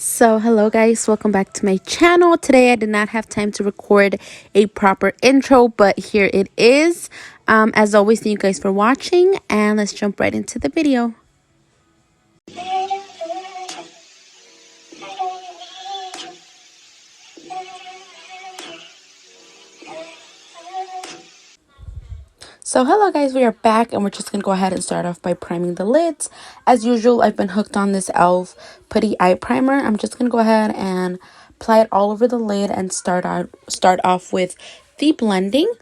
So hello guys, welcome back to my channel. Today I did not have time to record a proper intro, but here it is. As always, thank you guys for watching, and let's jump right into the video. So hello guys, we are back and we're just going to go ahead and start off by priming the lids. As usual, I've been hooked on this e.l.f. Putty Eye Primer. I'm just going to go ahead and apply it all over the lid and start off with the blending.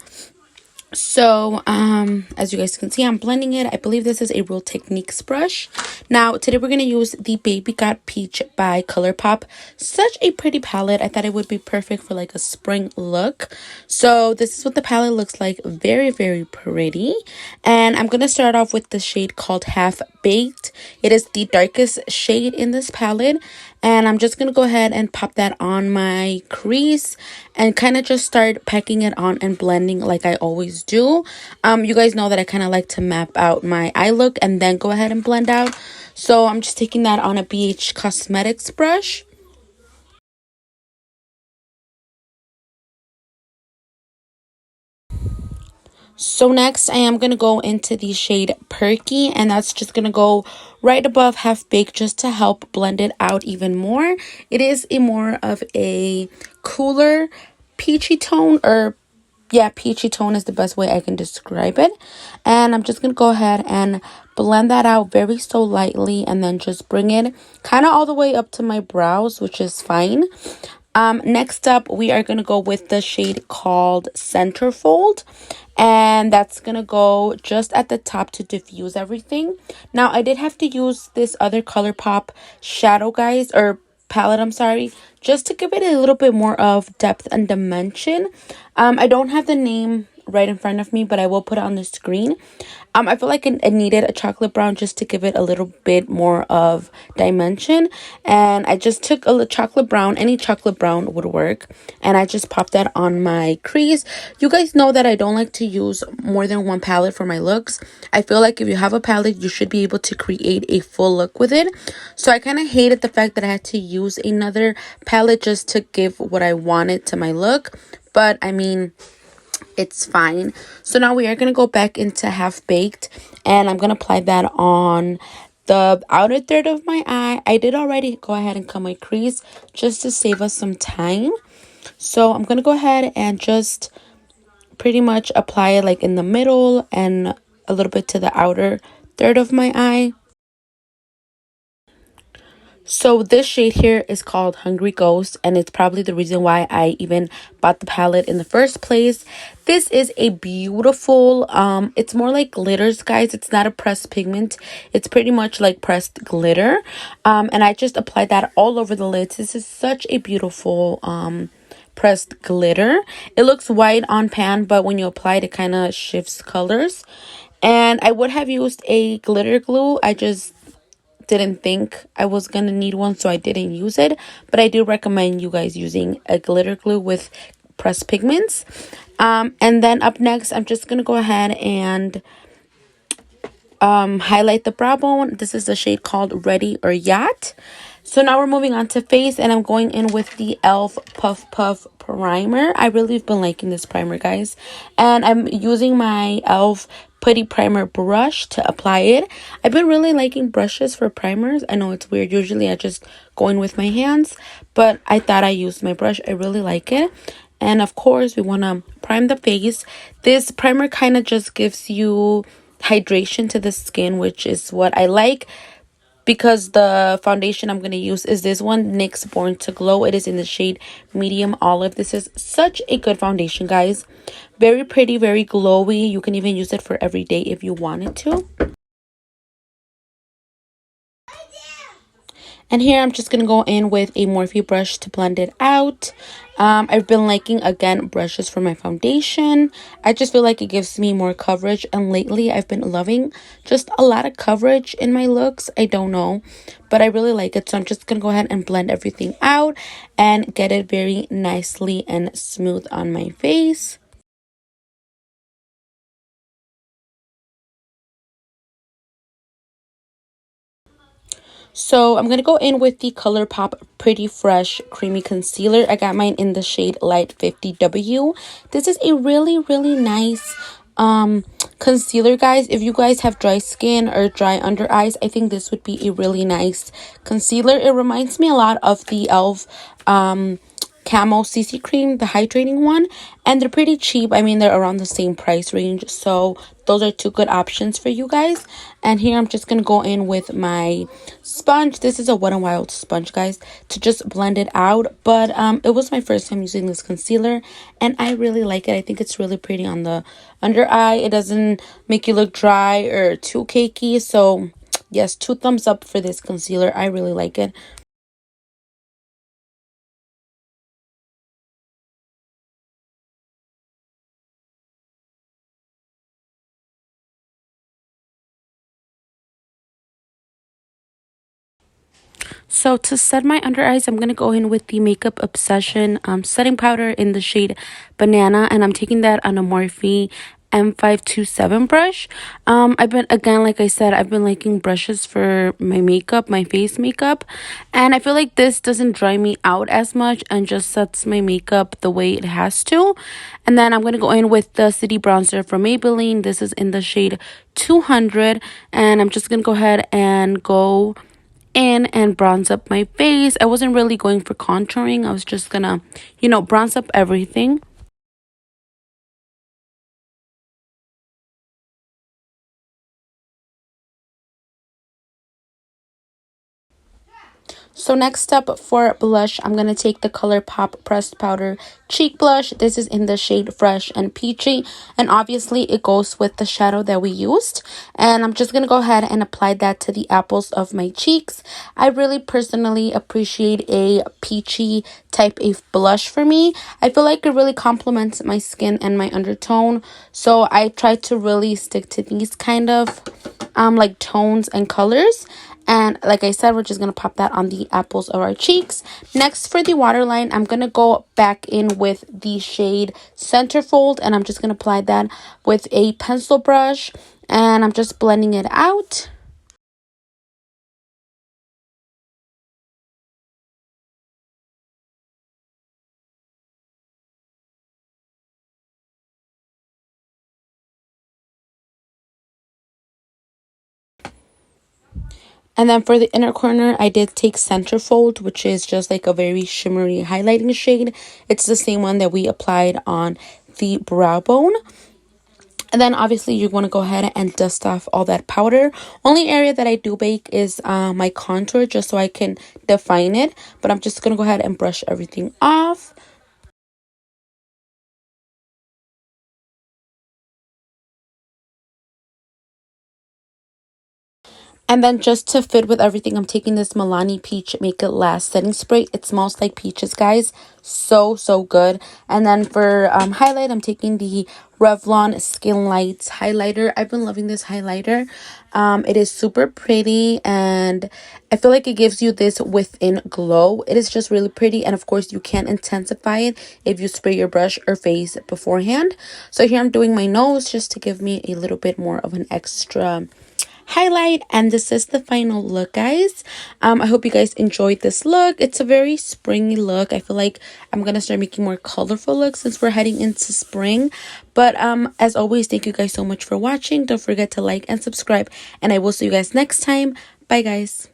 So as you guys can see, I'm blending it. I believe this is a Real Techniques brush. Now today we're going to use the Baby Got Peach by ColourPop. Such a pretty palette. I thought it would be perfect for like a spring look. So this is what the palette looks like. Very, very pretty. And I'm going to start off with the shade called Half Baked. It is the darkest shade in this palette. And I'm just going to go ahead and pop that on my crease and kind of just start packing it on and blending like I always do. You guys know that I kind of like to map out my eye look and then go ahead and blend out. So I'm just taking that on a BH Cosmetics brush. So next I am going to go into the shade Perky, and that's just going to go right above Half Baked just to help blend it out even more. It is a more of a cooler peachy tone, or yeah, peachy tone is the best way I can describe it. And I'm just going to go ahead and blend that out very so lightly and then just bring it kind of all the way up to my brows, which is fine. Next up, we are going to go with the shade called Centerfold, and that's going to go just at the top to diffuse everything. Now, I did have to use this other ColourPop shadow, guys, or palette, I'm sorry, just to give it a little bit more of depth and dimension. I don't have the name right in front of me, but I will put it on the screen. I feel like it needed a chocolate brown just to give it a little bit more of dimension, and I just took a chocolate brown. Any chocolate brown would work, and I just popped that on my crease. You guys know that I don't like to use more than one palette for my looks. I feel like if you have a palette, you should be able to create a full look with it. So I kind of hated the fact that I had to use another palette just to give what I wanted to my look, but I mean, it's fine. So now we are going to go back into Half Baked, and I'm going to apply that on the outer third of my eye. I did already go ahead and cut my crease just to save us some time. So I'm going to go ahead and just pretty much apply it like in the middle and a little bit to the outer third of my eye. So this shade here is called Hungry Ghost, and it's probably the reason why I even bought the palette in the first place. This is a beautiful, it's more like glitters, guys. It's not a pressed pigment. It's pretty much like pressed glitter. And I just applied that all over the lids. This is such a beautiful, pressed glitter. It looks white on pan, but when you apply it, it kind of shifts colors. And I would have used a glitter glue. I just didn't think I was gonna need one, so I didn't use it, but I do recommend you guys using a glitter glue with pressed pigments. And then up next, I'm just gonna go ahead and highlight the brow bone. This is the shade called Ready or Yacht. So now we're moving on to face, and I'm going in with the e.l.f. Puff Puff Primer. I really have been liking this primer, guys, and I'm using my e.l.f. Putty Primer brush to apply it. I've been really liking brushes for primers. I know it's weird. Usually I just go in with my hands, but I thought I used my brush. I really like it. And of course, we want to prime the face. This primer kind of just gives you hydration to the skin, which is what I like, because the foundation I'm going to use is this one, NYX Born to Glow. It is in the shade Medium Olive. This is such a good foundation, guys. Very pretty, very glowy. You can even use it for every day if you wanted to. And here I'm just going to go in with a Morphe brush to blend it out. I've been liking, again, brushes for my foundation. I just feel like it gives me more coverage. And lately I've been loving just a lot of coverage in my looks. I don't know, but I really like it. So I'm just going to go ahead and blend everything out and get it very nicely and smooth on my face. So I'm going to go in with the ColourPop Pretty Fresh Creamy Concealer. I got mine in the shade Light 50W. This is a really, really nice concealer, guys. If you guys have dry skin or dry under eyes, I think this would be a really nice concealer. It reminds me a lot of the e.l.f. Camo CC cream, the hydrating one, and they're pretty cheap. I mean, they're around the same price range, so those are two good options for you guys. And here I'm just gonna go in with my sponge. This is a Wet n Wild sponge, guys, to just blend it out. But it was my first time using this concealer, and I really like it. I think it's really pretty on the under eye. It doesn't make you look dry or too cakey. So yes, 2 thumbs up for this concealer. I really like it. So to set my under eyes, I'm going to go in with the Makeup Obsession setting powder in the shade Banana. And I'm taking that on a Morphe M527 brush. I've been, again, like I said, I've been liking brushes for my makeup, my face makeup. And I feel like this doesn't dry me out as much and just sets my makeup the way it has to. And then I'm going to go in with the City Bronzer from Maybelline. This is in the shade 200. And I'm just going to go ahead and go in and bronze up my face. I wasn't really going for contouring. I was just gonna, bronze up everything. So next up for blush, I'm going to take the ColourPop Pressed Powder Cheek Blush. This is in the shade Fresh and Peachy. And obviously it goes with the shadow that we used. And I'm just going to go ahead and apply that to the apples of my cheeks. I really personally appreciate a peachy type of blush for me. I feel like it really complements my skin and my undertone. So I try to really stick to these kind of like tones and colors. And like I said, we're just going to pop that on the apples of our cheeks. Next, for the waterline, I'm going to go back in with the shade Centerfold. And I'm just going to apply that with a pencil brush. And I'm just blending it out. And then for the inner corner, I did take Centerfold, which is just like a very shimmery highlighting shade. It's the same one that we applied on the brow bone. And then obviously you want to go ahead and dust off all that powder. Only area that I do bake is my contour, just so I can define it. But I'm just going to go ahead and brush everything off. And then just to fit with everything, I'm taking this Milani Peach Make It Last setting spray. It smells like peaches, guys. So, so good. And then for highlight, I'm taking the Revlon Skin Lights highlighter. I've been loving this highlighter. It is super pretty, and I feel like it gives you this within glow. It is just really pretty, and of course you can intensify it if you spray your brush or face beforehand. So here I'm doing my nose just to give me a little bit more of an extra highlight. And this is the final look, guys. I hope you guys enjoyed this look. It's a very springy look. I feel like I'm gonna start making more colorful looks since we're heading into spring. But as always, thank you guys so much for watching. Don't forget to like and subscribe, and I will see you guys next time. Bye, guys.